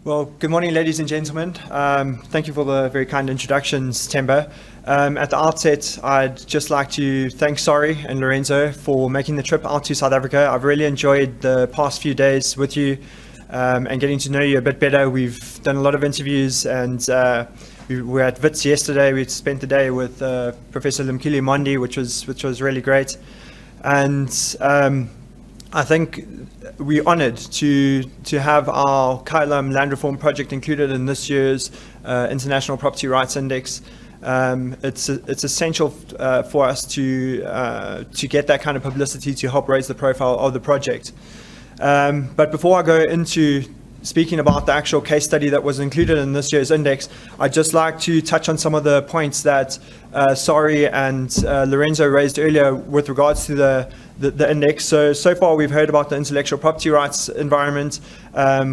Well, good morning, ladies and gentlemen. Thank you for the very kind introductions, Temba. At the outset, I'd just like to thank Sari and Lorenzo for making the trip out to South Africa. I've really enjoyed the past few days with you and getting to know you a bit better. We've done a lot of interviews, and we were at WITS yesterday. We spent the day with Professor Limkile Mondi, which was really great. And I think we're honoured to have our Kailam Land Reform Project included in this year's International Property Rights Index. It's essential for us to get that kind of publicity to help raise the profile of the project. But before I go into speaking about the actual case study that was included in this year's index, I'd just like to touch on some of the points that Sari and Lorenzo raised earlier with regards to the index. So far we've heard about the intellectual property rights environment.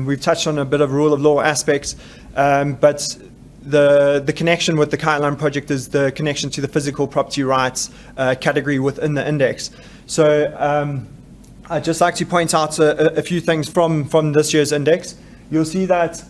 We've touched on a bit of rule of law aspects, but the connection with the Kailam project is the connection to the physical property rights category within the index. So I'd just like to point out a few things from this year's index. You'll see that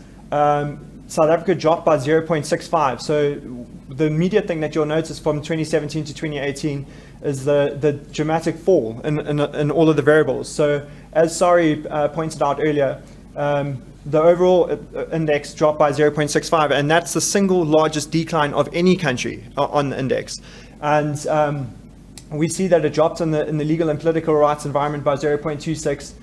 South Africa dropped by 0.65. So the immediate thing that you'll notice from 2017 to 2018 is the dramatic fall in all of the variables. So as Sari pointed out earlier, the overall index dropped by 0.65, and that's the single largest decline of any country on the index. And we see that it dropped in the legal and political rights environment by 0.26,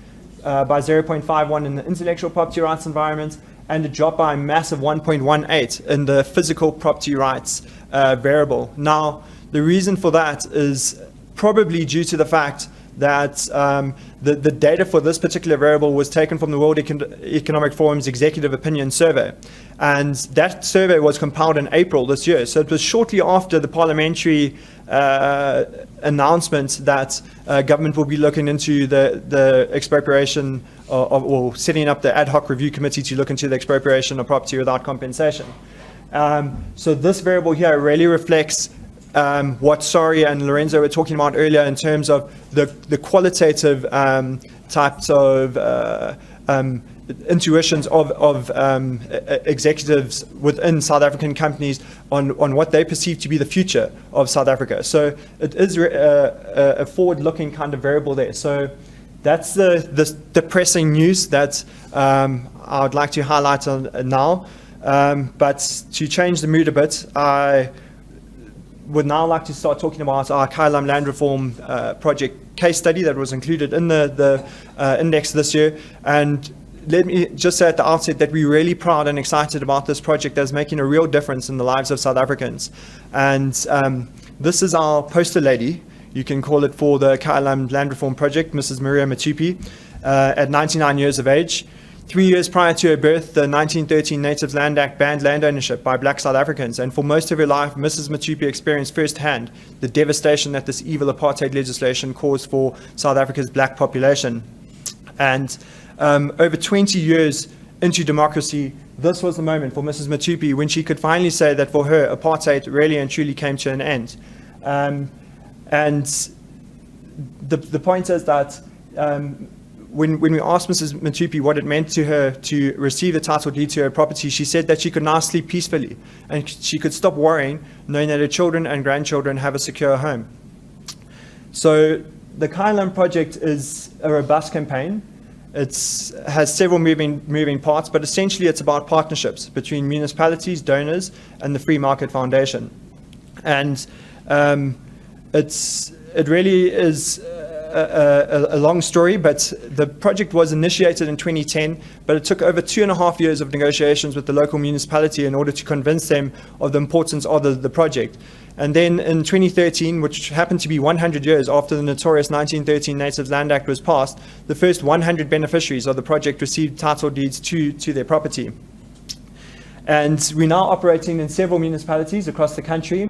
by 0.51 in the intellectual property rights environment, and it dropped by a massive 1.18 in the physical property rights variable. Now, the reason for that is probably due to the fact that the data for this particular variable was taken from the World Economic Forum's Executive Opinion Survey. And that survey was compiled in April this year. So it was shortly after the parliamentary announcement that government will be looking into the expropriation or setting up the ad hoc review committee to look into the expropriation of property without compensation. So this variable here really reflects what Sari and Lorenzo were talking about earlier in terms of the qualitative types of intuitions of executives within South African companies on what they perceive to be the future of South Africa. So it is a forward-looking kind of variable there. So that's the depressing news that I would like to highlight now. But to change the mood a bit, I would now like to start talking about our Kailam Land Reform Project case study that was included in the index this year. And let me just say at the outset that we're really proud and excited about this project that's making a real difference in the lives of South Africans. And this is our poster lady, you can call it, for the Kailam Land Reform Project, Mrs. Maria Matupi, at 99 years of age. 3 years prior to her birth, the 1913 Natives Land Act banned land ownership by black South Africans, and for most of her life, Mrs. Matupi experienced firsthand the devastation that this evil apartheid legislation caused for South Africa's black population. And over 20 years into democracy, this was the moment for Mrs. Matupi when she could finally say that for her, apartheid really and truly came to an end. And the point is that when we asked Mrs. Matupi what it meant to her to receive the title deed to her property, she said that she could now sleep peacefully and she could stop worrying, knowing that her children and grandchildren have a secure home. So the Kailam project is a robust campaign. It has several moving parts, but essentially it's about partnerships between municipalities, donors, and the Free Market Foundation. And it really is a long story, but the project was initiated in 2010, but it took over 2.5 years of negotiations with the local municipality in order to convince them of the importance of the project. And then in 2013, which happened to be 100 years after the notorious 1913 Natives Land Act was passed, the first 100 beneficiaries of the project received title deeds to their property. And we're now operating in several municipalities across the country.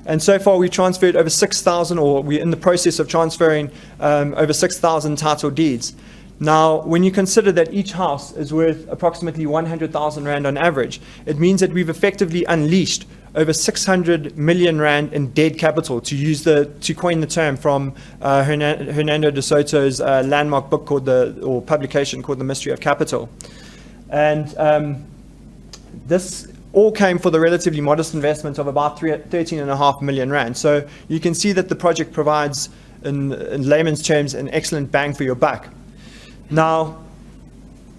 And so far, we've transferred over 6,000, or we're in the process of transferring over 6,000 title deeds. Now, when you consider that each house is worth approximately 100,000 Rand on average, it means that we've effectively unleashed over 600 million Rand in dead capital, to coin the term from Hernando de Soto's landmark book or publication called The Mystery of Capital. And This all came for the relatively modest investment of about 13.5 million rand. So you can see that the project provides, in layman's terms, an excellent bang for your buck. Now,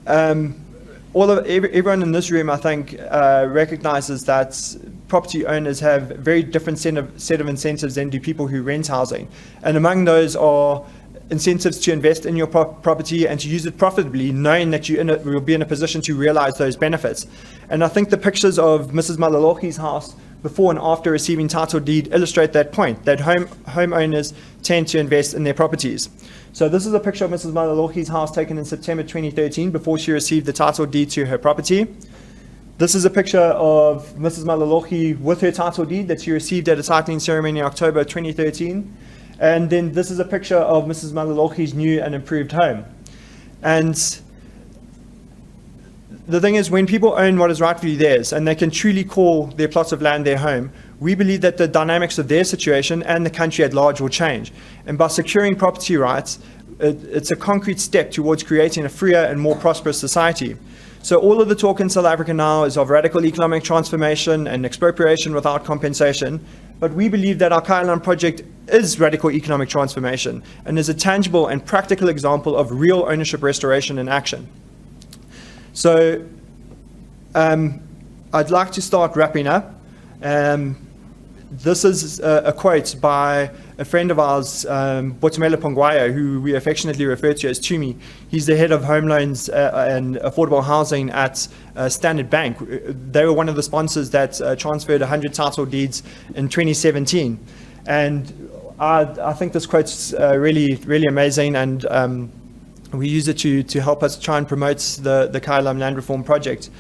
everyone in this room, I think, recognizes that property owners have a very different set of incentives than do people who rent housing. And among those are incentives to invest in your property and to use it profitably, knowing that you will be in a position to realize those benefits. And I think the pictures of Mrs. Malalogi's house before and after receiving title deed illustrate that point, that homeowners tend to invest in their properties. So this is a picture of Mrs. Malalogi's house taken in September 2013 before she received the title deed to her property. This is a picture of Mrs. Malalogi with her title deed that she received at a titling ceremony in October 2013. And then this is a picture of Mrs. Malalogi's new and improved home. And the thing is, when people own what is rightfully theirs and they can truly call their plots of land their home, we believe that the dynamics of their situation and the country at large will change. And by securing property rights, it's a concrete step towards creating a freer and more prosperous society. So all of the talk in South Africa now is of radical economic transformation and expropriation without compensation. But we believe that our Kailam project is radical economic transformation and is a tangible and practical example of real ownership restoration in action. So I'd like to start wrapping up. This is a quote by a friend of ours, Botumela Pongwayo, who we affectionately refer to as Tumi. He's the head of home loans and affordable housing at Standard Bank. They were one of the sponsors that transferred 100 title deeds in 2017. And I think this quote's really, really amazing, and we use it to help us try and promote the Kailam Land Reform Project.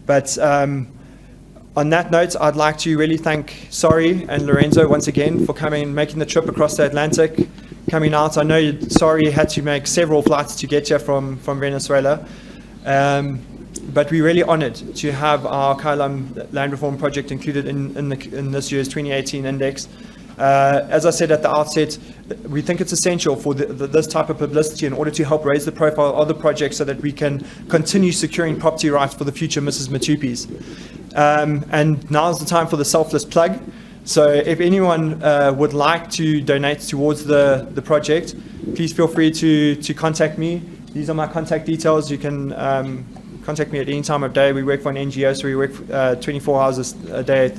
But on that note, I'd like to really thank Sari and Lorenzo once again for coming, making the trip across the Atlantic, coming out. I know Sari had to make several flights to get here from Venezuela. But we're really honored to have our Kailam Land Reform Project included in this year's 2018 index. As I said at the outset, we think it's essential for this type of publicity in order to help raise the profile of the project so that we can continue securing property rights for the future Mrs. Matupis. And now's the time for the selfless plug. So if anyone would like to donate towards the project, please feel free to contact me. These are my contact details. You can contact me at any time of day. We work for an NGO, so we work 24 hours a day,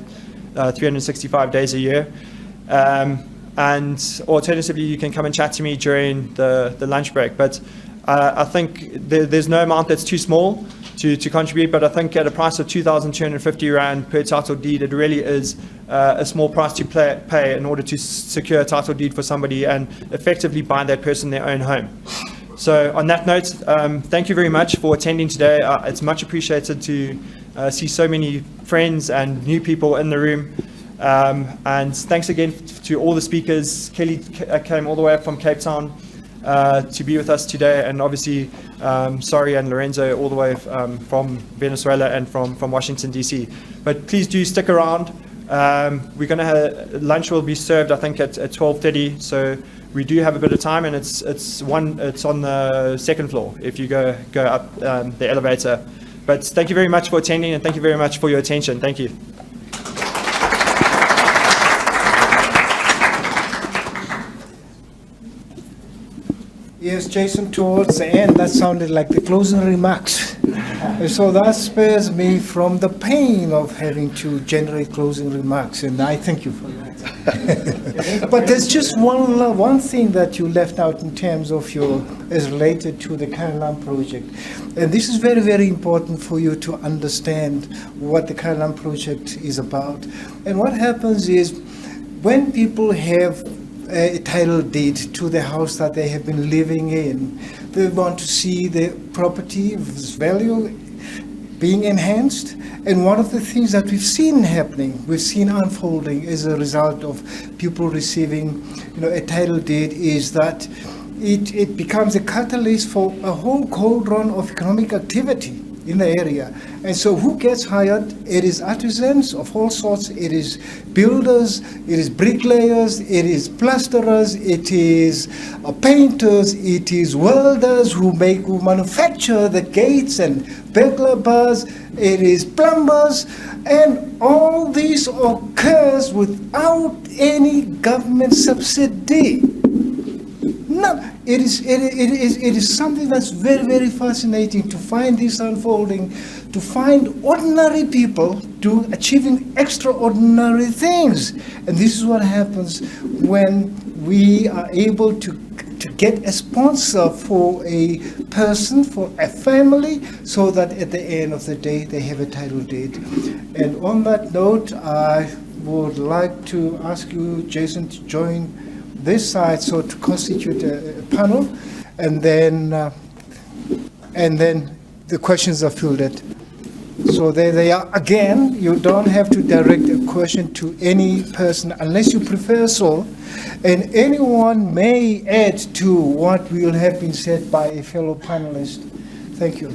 365 days a year. And alternatively, you can come and chat to me during the lunch break. But I think there's no amount that's too small to contribute, but I think at a price of 2,250 Rand per title deed, it really is a small price to pay in order to secure a title deed for somebody and effectively buy that person their own home. So on that note, thank you very much for attending today. It's much appreciated to see so many friends and new people in the room. And thanks again to all the speakers. Kelly came all the way up from Cape Town to be with us today, and obviously Sari and Lorenzo all the way from Venezuela and from Washington DC. But please do stick around. We're going to have lunch will be served, I think, at 12:30. So we do have a bit of time, and it's on the second floor if you go up the elevator. But thank you very much for attending, and thank you very much for your attention. Thank you. Yes, Jasson, towards the end, that sounded like the closing remarks. So that spares me from the pain of having to generate closing remarks, and I thank you for that. But there's just one thing that you left out in terms of as related to the Kailam project. And this is very, very important for you to understand what the Kailam project is about. And what happens is when people have a title deed to the house that they have been living in, they want to see the property's value being enhanced. And one of the things that we've seen unfolding as a result of people receiving a title deed is that it becomes a catalyst for a whole cauldron of economic activity in the area. And so who gets hired? It is artisans of all sorts. It is builders, it is bricklayers, it is plasterers, it is painters, it is welders who manufacture the gates and burglar bars, it is plumbers, and all this occurs without any government subsidy. No, it is something that's very, very fascinating to find this unfolding, to find ordinary people achieving extraordinary things. And this is what happens when we are able to get a sponsor for a person, for a family, so that at the end of the day they have a title deed. And on that note, I would like to ask you, Jasson, to join this side, so to constitute a panel, and then the questions are fielded. So there they are. Again, you don't have to direct a question to any person unless you prefer so, and anyone may add to what will have been said by a fellow panelist. Thank you.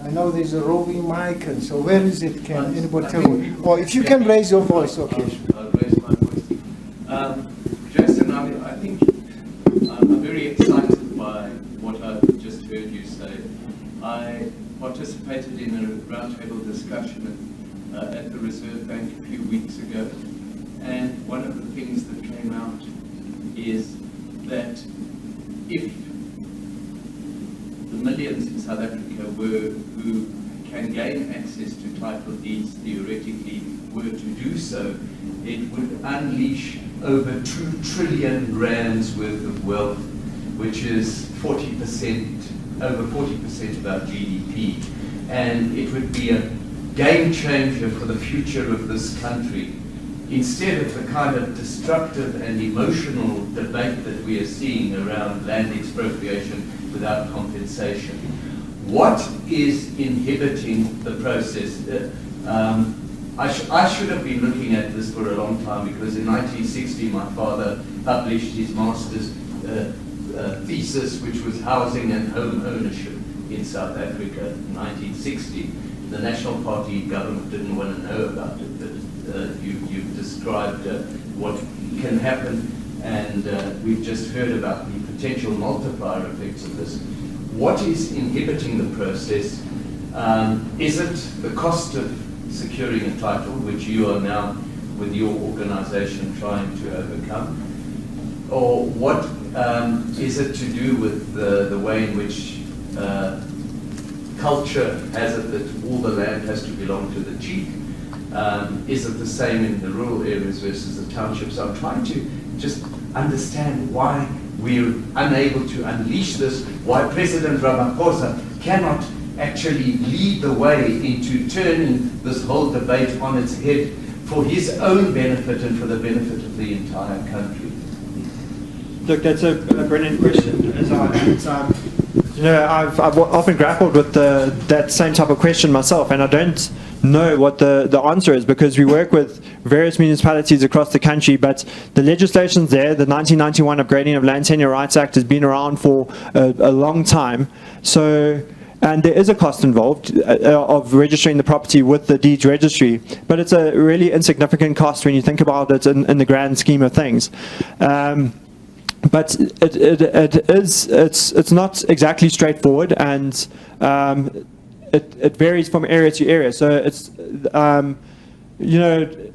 I know there's a roving mic, and so where is it? Can anybody tell me? Or if you can raise your voice, okay. I'll raise my voice. Jasson, I think I'm very excited by what I've just heard you say. I participated in a roundtable discussion at the Reserve Bank a few weeks ago, and one of the things that came out is that if the millions in South Africa who can gain access to title deeds theoretically were to do so, it would unleash over 2 trillion rands worth of wealth, which is 40%, over 40% of our GDP. And it would be a game changer for the future of this country. Instead of the kind of destructive and emotional debate that we are seeing around land expropriation without compensation. What is inhibiting the process? I should have been looking at this for a long time, because in 1960 my father published his master's thesis, which was housing and home ownership in South Africa in 1960. The National Party government didn't want to know about it, but you've described what can happen, and we've just heard about the potential multiplier effects of this. What is inhibiting the process? Is it the cost of securing a title, which you are now, with your organization, trying to overcome? Or what is it to do with the way in which culture has it that all the land has to belong to the chief? Is it the same in the rural areas versus the townships? I'm trying to just understand why we're unable to unleash this, why President Ramaphosa cannot actually lead the way into turning this whole debate on its head for his own benefit and for the benefit of the entire country. Look, that's a brilliant question. I've often grappled with that same type of question myself, and I don't know what the answer is, because we work with various municipalities across the country, but the legislation's there. The 1991 Upgrading of Land Tenure Rights Act has been around for a long time. So, and there is a cost involved of registering the property with the deeds registry, but it's a really insignificant cost when you think about it in the grand scheme of things. But it's not exactly straightforward, and it varies from area to area. So it's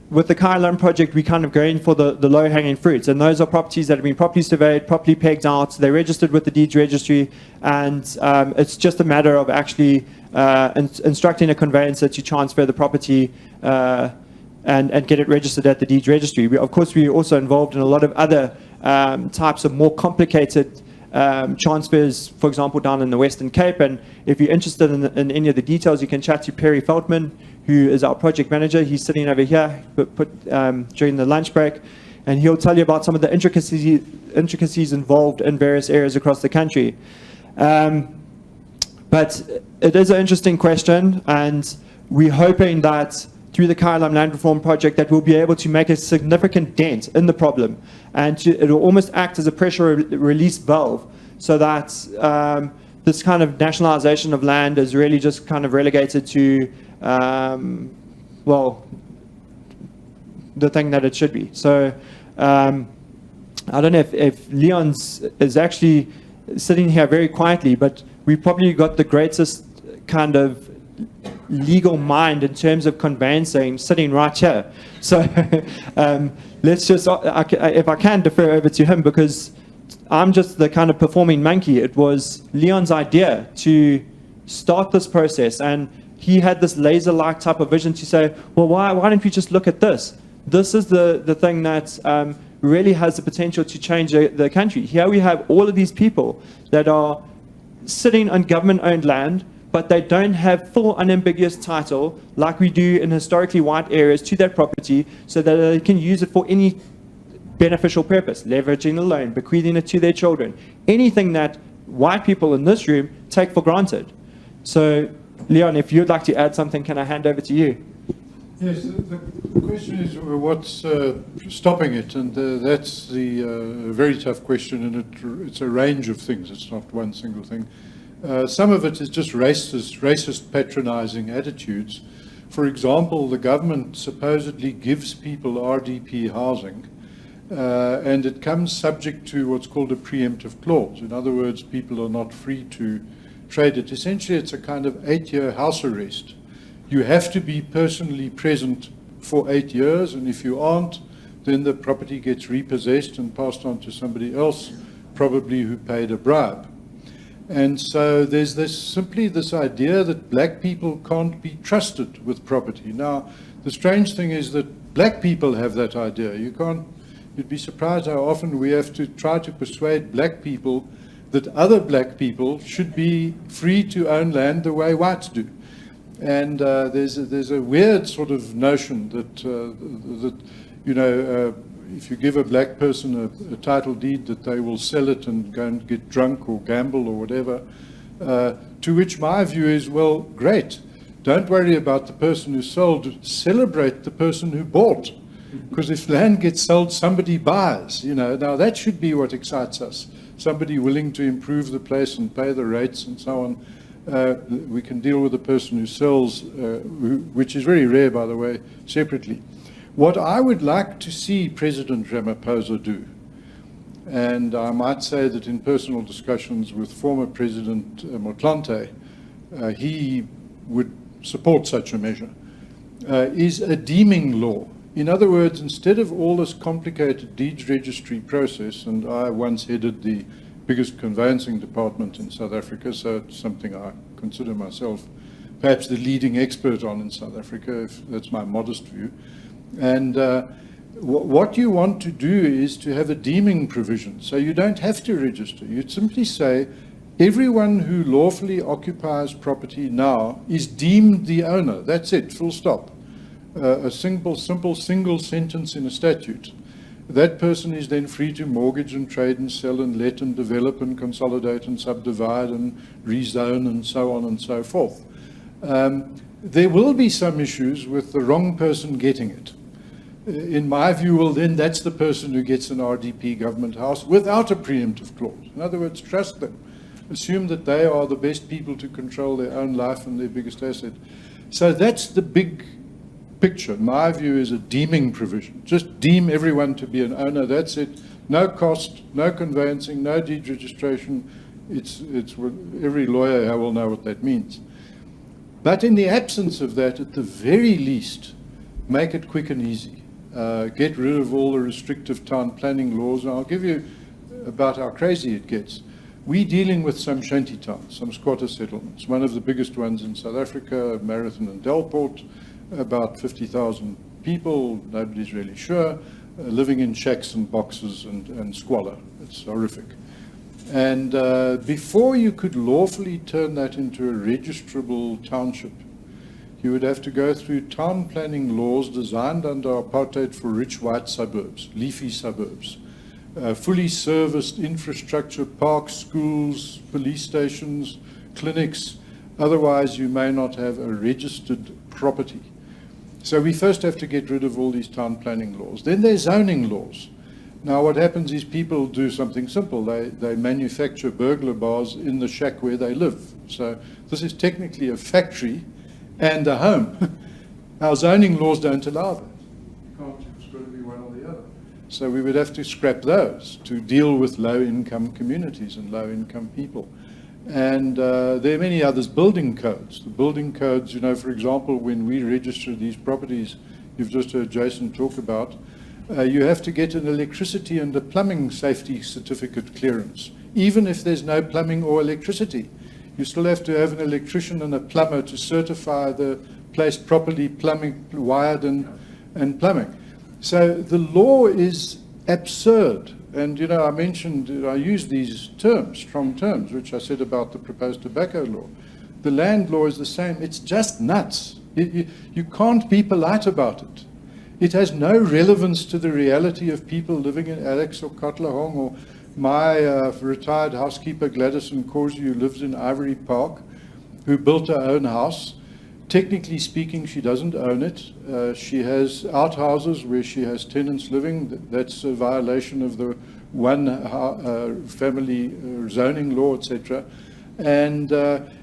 with the Kailam project, we kind of going for the low-hanging fruits, and those are properties that have been properly surveyed, properly pegged out, they're registered with the deeds registry, and it's just a matter of actually instructing a conveyancer to transfer the property and get it registered at the deeds registry. Of course, we're also involved in a lot of other types of more complicated transfers, for example, down in the Western Cape. And if you're interested in any of the details, you can chat to Perry Feldman, who is our project manager. He's sitting over here during the lunch break, and he'll tell you about some of the intricacies involved in various areas across the country. But it is an interesting question, and we're hoping that through the Kailam Land Reform Project that we'll be able to make a significant dent in the problem, and it will almost act as a pressure release valve, so that this kind of nationalization of land is really just kind of relegated to, well, the thing that it should be. So I don't know if Leon's is actually sitting here very quietly, but we probably got the greatest kind of legal mind in terms of conveyancing sitting right here. So let's just, if I can defer over to him, because I'm just the kind of performing monkey. It was Leon's idea to start this process, and he had this laser-like type of vision to say, well, why don't we just look at this? This is the thing that really has the potential to change the country. Here we have all of these people that are sitting on government-owned land, but they don't have full unambiguous title like we do in historically white areas to that property, so that they can use it for any beneficial purpose, leveraging the loan, bequeathing it to their children, anything that white people in this room take for granted. So, Leon, if you'd like to add something, can I hand over to you? Yes, the question is what's stopping it, and that's the very tough question, and it's a range of things. It's not one single thing. Some of it is just racist patronizing attitudes. For example, the government supposedly gives people RDP housing, and it comes subject to what's called a preemptive clause. In other words, people are not free to trade it. Essentially, it's a kind of 8-year house arrest. You have to be personally present for 8 years, and if you aren't, then the property gets repossessed and passed on to somebody else, probably who paid a bribe. And so there's simply this idea that black people can't be trusted with property. Now, the strange thing is that black people have that idea. You'd be surprised how often we have to try to persuade black people that other black people should be free to own land the way whites do. And there's a weird sort of notion that if you give a black person a title deed, that they will sell it and go and get drunk or gamble or whatever. To which my view is, well, great. Don't worry about the person who sold. Celebrate the person who bought. Because if land gets sold, somebody buys. Now that should be what excites us. Somebody willing to improve the place and pay the rates and so on. We can deal with the person who sells, which is very rare, by the way, separately. What I would like to see President Ramaphosa do, and I might say that in personal discussions with former President Motlanthe, he would support such a measure, is a deeming law. In other words, instead of all this complicated deeds registry process, and I once headed the biggest conveyancing department in South Africa, so it's something I consider myself perhaps the leading expert on in South Africa, if that's my modest view. And what you want to do is to have a deeming provision, so you don't have to register. You'd simply say, everyone who lawfully occupies property now is deemed the owner. That's it, full stop. A simple single sentence in a statute. That person is then free to mortgage and trade and sell and let and develop and consolidate and subdivide and rezone and so on and so forth. There will be some issues with the wrong person getting it. In my view, well, then that's the person who gets an RDP government house without a preemptive clause. In other words, trust them. Assume that they are the best people to control their own life and their biggest asset. So that's the big picture. My view is a deeming provision. Just deem everyone to be an owner. That's it. No cost, no conveyancing, no deed registration. It's every lawyer here will know what that means. But in the absence of that, at the very least, make it quick and easy. Get rid of all the restrictive town planning laws. And I'll give you about how crazy it gets. We're dealing with some shanty towns, some squatter settlements. One of the biggest ones in South Africa, Marathon and Delport, about 50,000 people, nobody's really sure, living in shacks and boxes and squalor. It's horrific. And before you could lawfully turn that into a registrable township, you would have to go through town planning laws designed under apartheid for rich white suburbs, leafy suburbs, fully serviced infrastructure, parks, schools, police stations, clinics. Otherwise, you may not have a registered property. So we first have to get rid of all these town planning laws. Then there's zoning laws. Now what happens is people do something simple. They manufacture burglar bars in the shack where they live. So this is technically a factory and a home. Our zoning laws don't allow that. You can't, it's got to be one or the other. So we would have to scrap those to deal with low-income communities and low-income people. And there are many others. Building codes. The building codes, you know, for example, when we register these properties, you've just heard Jasson talk about, you have to get an electricity and a plumbing safety certificate clearance, even if there's no plumbing or electricity. You still have to have an electrician and a plumber to certify the place properly plumbing, wired and plumbing. So the law is absurd. And, you know, I mentioned, I used these terms, strong terms, which I said about the proposed tobacco law. The land law is the same. It's just nuts. You can't be polite about it. It has no relevance to the reality of people living in Alex or Katlehong, or my retired housekeeper Gladys Nkosi, who lives in Ivory Park, who built her own house. Technically speaking, she doesn't own it. She has outhouses where she has tenants living. That's a violation of the one family zoning law, etc. And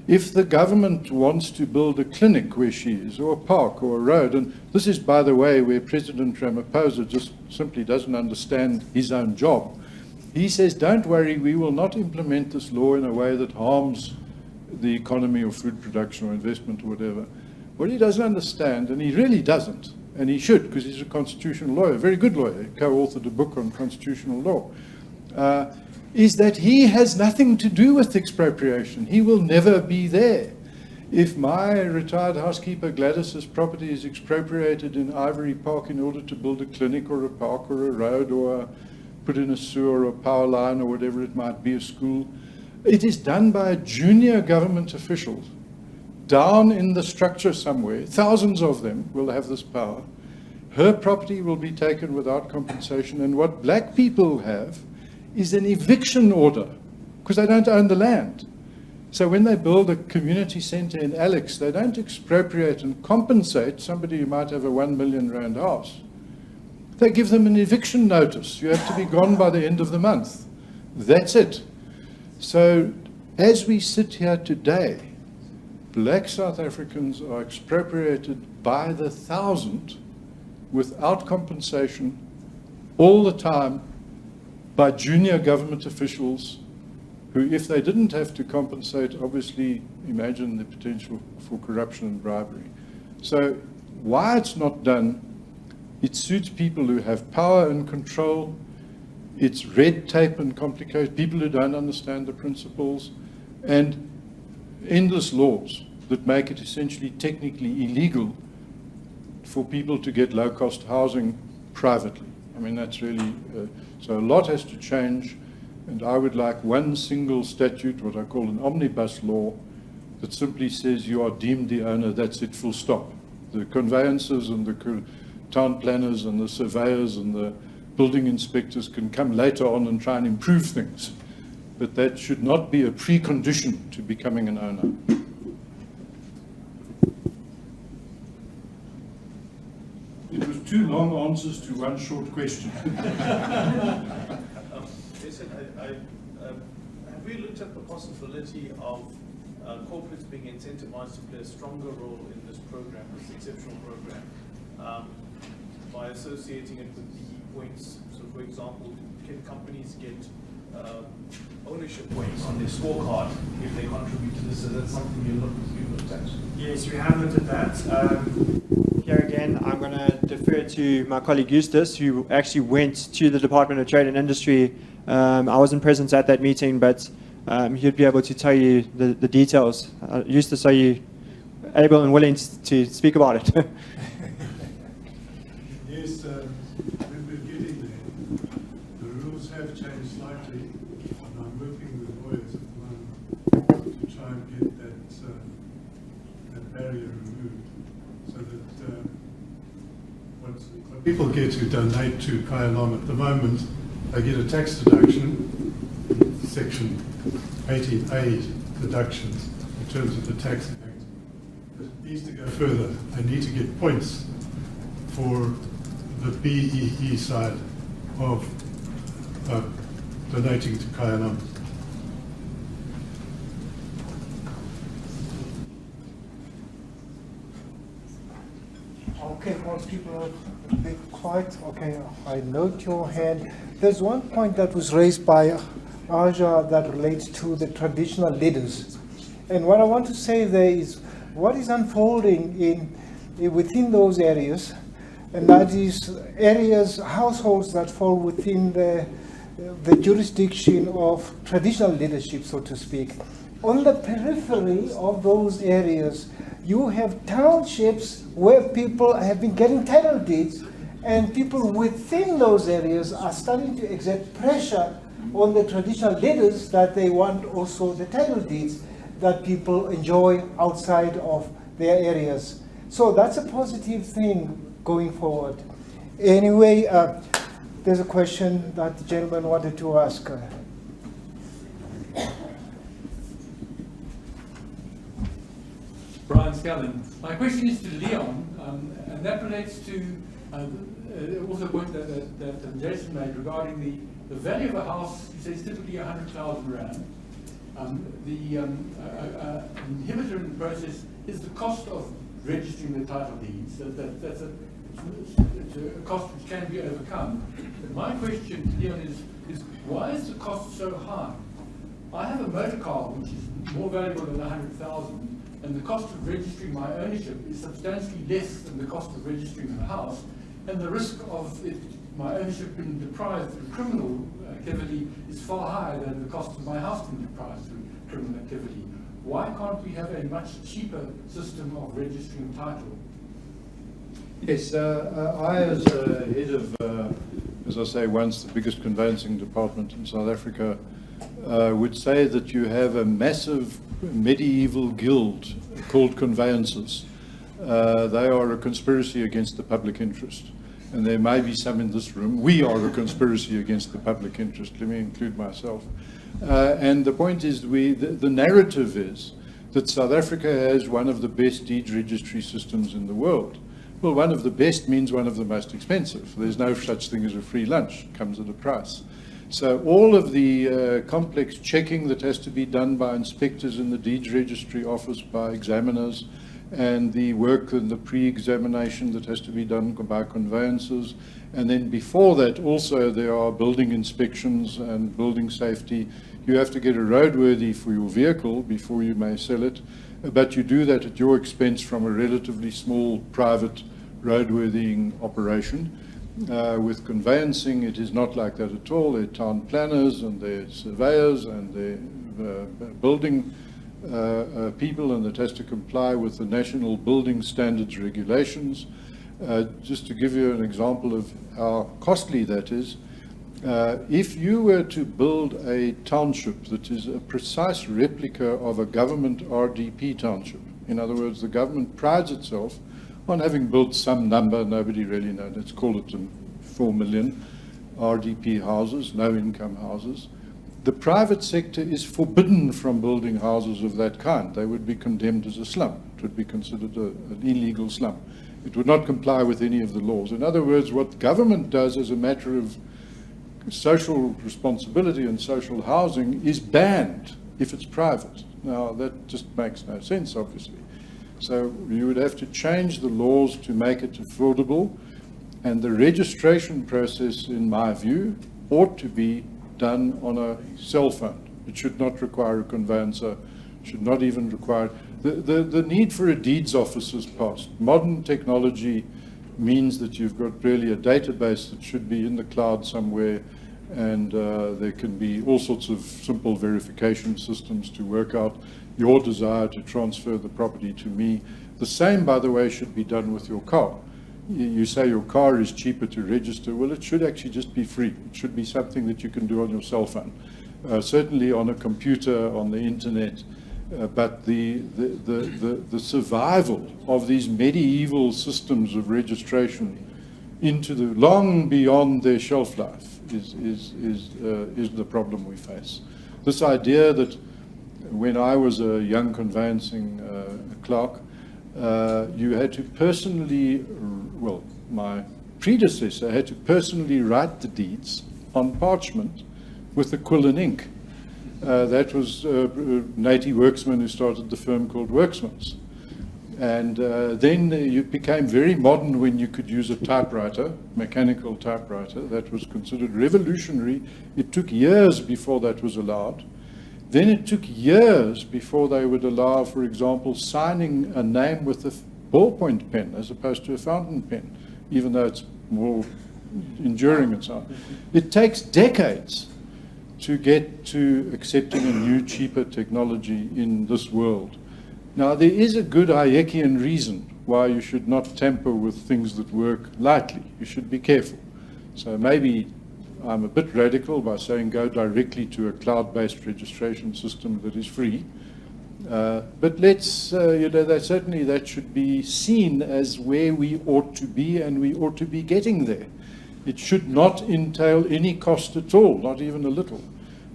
if the government wants to build a clinic where she is, or a park, or a road, and this is, by the way, where President Ramaphosa just simply doesn't understand his own job. He says, don't worry, we will not implement this law in a way that harms the economy or food production or investment or whatever. What he doesn't understand, and he really doesn't, and he should, because he's a constitutional lawyer, a very good lawyer, co-authored a book on constitutional law, is that he has nothing to do with expropriation. He will never be there. If my retired housekeeper Gladys's property is expropriated in Ivory Park in order to build a clinic or a park or a road or put in a sewer or a power line or whatever it might be, a school, it is done by a junior government official down in the structure somewhere. Thousands of them will have this power. Her property will be taken without compensation, and what black people have is an eviction order because they don't own the land. So when they build a community center in Alex, they don't expropriate and compensate somebody who might have a 1 million rand house. They give them an eviction notice. You have to be gone by the end of the month. That's it. So as we sit here today, black South Africans are expropriated by the thousand without compensation all the time by junior government officials who, if they didn't have to compensate, obviously imagine the potential for corruption and bribery. So why it's not done, it suits people who have power and control. It's red tape and complicated, people who don't understand the principles, and endless laws that make it essentially technically illegal for people to get low-cost housing privately. I mean, that's really, so a lot has to change, and I would like one single statute, what I call an omnibus law, that simply says you are deemed the owner, that's it, full stop. The conveyancers and the town planners and the surveyors and the building inspectors can come later on and try and improve things, but that should not be a precondition to becoming an owner. It was two long answers to one short question. Listen, have we looked at the possibility of corporates being incentivized to play a stronger role in this program, this exceptional program, by associating it with the points? So, for example, can companies get ownership points on their scorecard if they contribute to this? So that's something you've looked at. Yes, we have looked at that. Here again, I'm going to defer to my colleague Eustace, who actually went to the Department of Trade and Industry. I wasn't present at that meeting, but he'd be able to tell you the details. Eustace, are you able and willing to speak about it? Yes, we're getting there. The rules have changed slightly, and I'm working with lawyers at the moment to try and get that barrier removed, so that what people get who donate to Kayalom at the moment, they get a tax deduction, Section 18A deductions in terms of the Tax Act. But it needs to go further. They need to get points for the BEE side of donating to Kayalama. Okay, most people are a bit quiet. Okay, I note your hand. There's one point that was raised by Aja that relates to the traditional leaders. And what I want to say there is what is unfolding within those areas, and that is areas, households that fall within the jurisdiction of traditional leadership, so to speak. On the periphery of those areas, you have townships where people have been getting title deeds, and people within those areas are starting to exert pressure on the traditional leaders that they want also the title deeds that people enjoy outside of their areas. So that's a positive thing going forward. Anyway, there's a question that the gentleman wanted to ask. Brian Scanlon. My question is to Leon, and that relates to also a point that Jasson made regarding the value of a house. You say it's typically 100,000 rand. The inhibitor in the process is the cost of registering the title deeds. That's a cost which can be overcome. But my question to Leon is why is the cost so high? I have a motor car which is more valuable than 100,000. And the cost of registering my ownership is substantially less than the cost of registering the house, and the risk of my ownership being deprived through criminal activity is far higher than the cost of my house being deprived through criminal activity. Why can't we have a much cheaper system of registering title? Yes, I as head of, as I say, once the biggest conveyancing department in South Africa, would say that you have a massive medieval guild called conveyancers. They are a conspiracy against the public interest. And there may be some in this room. We are a conspiracy against the public interest. Let me include myself. And the point is, the narrative is that South Africa has one of the best deed registry systems in the world. Well, one of the best means one of the most expensive. There's no such thing as a free lunch. It comes at a price. So all of the complex checking that has to be done by inspectors in the deeds registry office, by examiners, and the work and the pre-examination that has to be done by conveyancers. And then before that, also there are building inspections and building safety. You have to get a roadworthy for your vehicle before you may sell it, but you do that at your expense from a relatively small private roadworthying operation. With conveyancing, it is not like that at all. There are town planners and there are surveyors and there are building people, and it has to comply with the national building standards regulations. Just to give you an example of how costly that is, if you were to build a township that is a precise replica of a government RDP township, in other words, the government prides itself on having built some number, nobody really knows, let's call it 4 million RDP houses, low-income houses. The private sector is forbidden from building houses of that kind. They would be condemned as a slum. It would be considered an illegal slum. It would not comply with any of the laws. In other words, what government does as a matter of social responsibility and social housing is banned if it's private. Now, that just makes no sense, obviously. So you would have to change the laws to make it affordable, and the registration process, in my view, ought to be done on a cell phone. It should not require a conveyancer, should not even require... The need for a deeds office is past. Modern technology means that you've got really a database that should be in the cloud somewhere, and there can be all sorts of simple verification systems to work out your desire to transfer the property to me. The same, by the way, should be done with your car. You say your car is cheaper to register. Well, it should actually just be free. It should be something that you can do on your cell phone, certainly on a computer, on the internet. But the survival of these medieval systems of registration into the long beyond their shelf life is the problem we face. This idea that when I was a young conveyancing clerk, you had to personally, well, my predecessor had to personally write the deeds on parchment with a quill and ink. That was Nati Worksman who started the firm called Worksmans. And then you became very modern when you could use a typewriter, mechanical typewriter. That was considered revolutionary. It took years before that was allowed. Then it took years before they would allow, for example, signing a name with a ballpoint pen as opposed to a fountain pen, even though it's more enduring and so on. It takes decades to get to accepting a new, cheaper technology in this world. Now, there is a good Hayekian reason why you should not tamper with things that work lightly. You should be careful. So maybe I'm a bit radical by saying go directly to a cloud-based registration system that is free. But let's, certainly that should be seen as where we ought to be, and we ought to be getting there. It should not entail any cost at all, not even a little.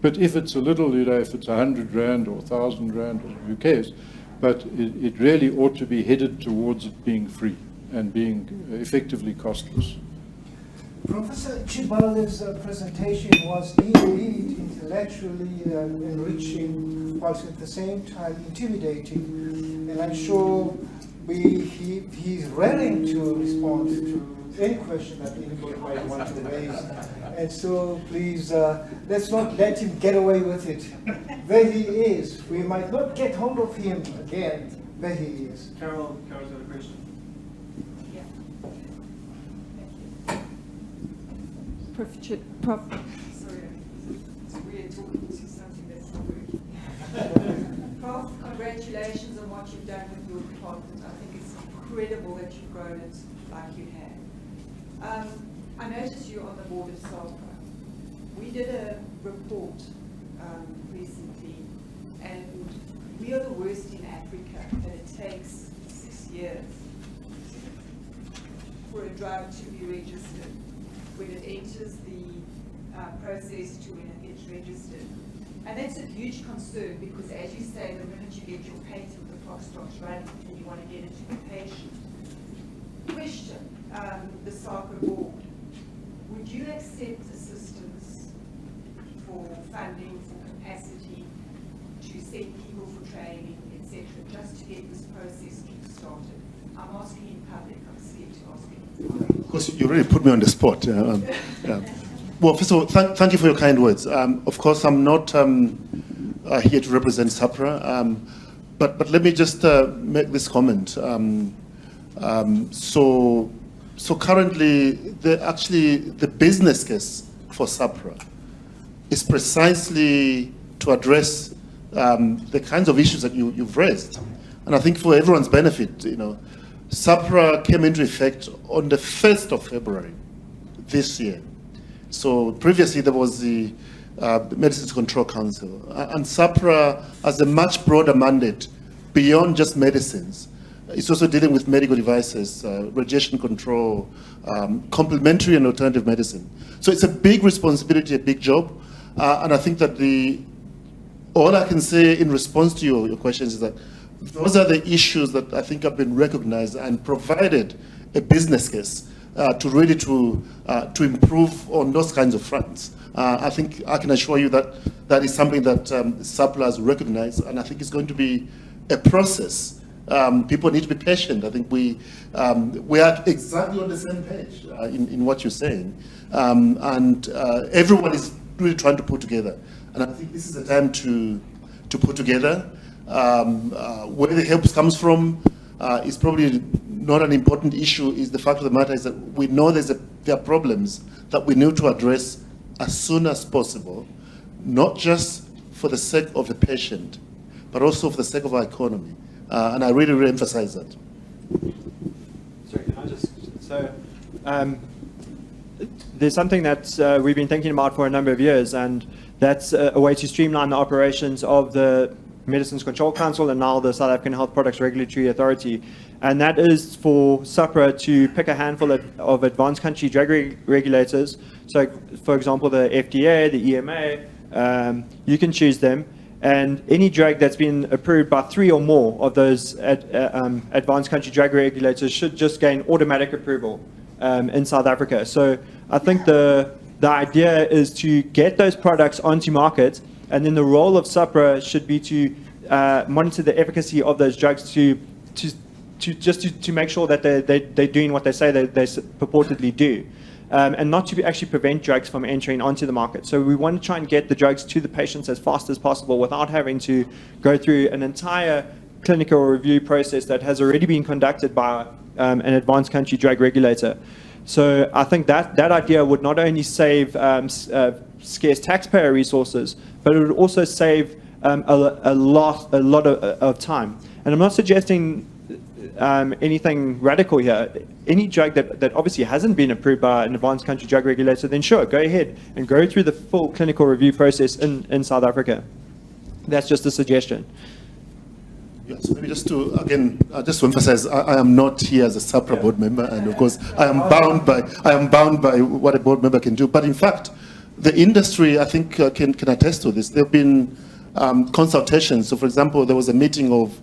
But if it's a little, if it's 100 Rand or 1,000 Rand, who cares? But it really ought to be headed towards it being free and being effectively costless. Professor Chibale's presentation was indeed intellectually enriching, whilst at the same time intimidating. And I'm sure he's raring to respond to any question that anybody might want to raise. And so please, let's not let him get away with it. There he is. We might not get hold of him again. There he is. Carol's got a question. Sorry, it's weird talking to something that's not working. Prof, congratulations on what you've done with your department. I think it's incredible that you've grown it like you have. I noticed you're on the board of SAPRA. We did a report recently, and we are the worst in Africa, that it takes 6 years for a drug to be registered, when it enters the process to when it gets registered. And that's a huge concern, because as you say, the minute you get your patent, the clock starts running and you want to get it to the patient. Question, the SAPRA board, would you accept assistance for funding, for capacity, to send people for training, etc., just to get this process started? I'm asking in public, I'm scared to ask it. Of course, you really put me on the spot. Well, first of all, thank you for your kind words. Of course, I'm not here to represent SAPRA, but let me just make this comment. So currently, the business case for SAPRA is precisely to address the kinds of issues that you've raised. And I think for everyone's benefit, SAPRA came into effect on the 1st of February this year. So previously there was the Medicines Control Council, and SAPRA has a much broader mandate beyond just medicines. It's also dealing with medical devices, radiation control, complementary and alternative medicine. So it's a big responsibility, a big job, and I think that all I can say in response to your questions is that those are the issues that I think have been recognized and provided a business case to really to improve on those kinds of fronts. I think I can assure you that that is something that SAPRA has recognized, and I think it's going to be a process. People need to be patient. I think we are exactly on the same page in what you're saying, and everyone is really trying to put together. And I think this is the time to put together. Where the help comes from is probably not an important issue. Is the fact of the matter is that we know there are problems that we need to address as soon as possible, not just for the sake of the patient, but also for the sake of our economy. And I really, really emphasize that. Sorry, can I just... So, there's something that we've been thinking about for a number of years, and that's a way to streamline the operations of the Medicines Control Council and now the South African Health Products Regulatory Authority. And that is for SAPRA to pick a handful of advanced country drug regulators. So, for example, the FDA, the EMA, you can choose them. And any drug that's been approved by 3 or more of those advanced country drug regulators should just gain automatic approval in South Africa. So I think the the idea is to get those products onto market, and then the role of SAPRA should be to monitor the efficacy of those drugs to make sure that they're doing what they say they purportedly do. And not to actually prevent drugs from entering onto the market. So we want to try and get the drugs to the patients as fast as possible without having to go through an entire clinical review process that has already been conducted by an advanced country drug regulator. So I think that idea would not only save scarce taxpayer resources, but it would also save a lot of time. And I'm not suggesting anything radical here. Any drug that obviously hasn't been approved by an advanced country drug regulator, then sure, go ahead and go through the full clinical review process in South Africa. That's just a suggestion. Yes, maybe just to, again, just to emphasize, I am not here as a SAPRA board member, and of course, I am bound by what a board member can do. But in fact, the industry, I think, can attest to this. There have been consultations. So, for example, there was a meeting of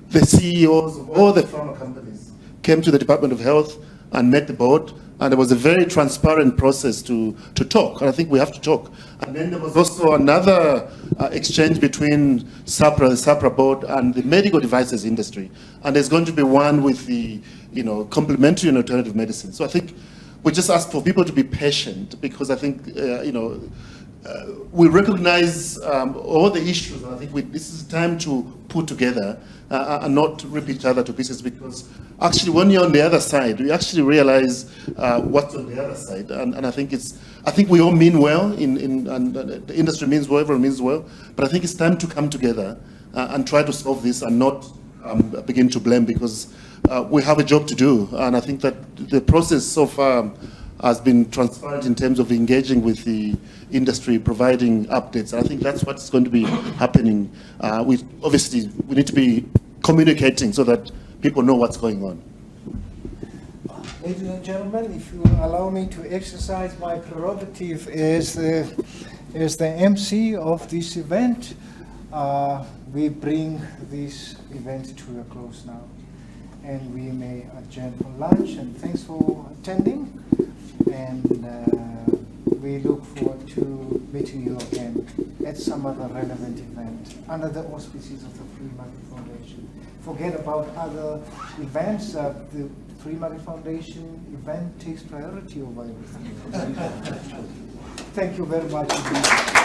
the CEOs of all the pharma companies came to the Department of Health and met the board, and there was a very transparent process to talk, and I think we have to talk. And then there was also another exchange between SAPRA, the SAPRA board, and the medical devices industry, and there's going to be one with the complementary and alternative medicine. So I think we just ask for people to be patient, because I think we recognize all the issues, and I think this is time to put together and not rip each other to pieces, because actually when you're on the other side, you actually realize what's on the other side. And I think we all mean well, and the industry means well, everyone means well, but I think it's time to come together and try to solve this and not begin to blame, because we have a job to do. And I think that the process so far has been transparent in terms of engaging with the industry, providing updates. And I think that's what's going to be happening. We need to be communicating so that people know what's going on. Ladies and gentlemen, if you allow me to exercise my prerogative as the MC of this event, we bring this event to a close now. And we may adjourn for lunch, and thanks for attending. And we look forward to meeting you again at some other relevant event under the auspices of the Free Market Foundation. Forget about other events. The Free Market Foundation event takes priority over everything else. Thank you very much.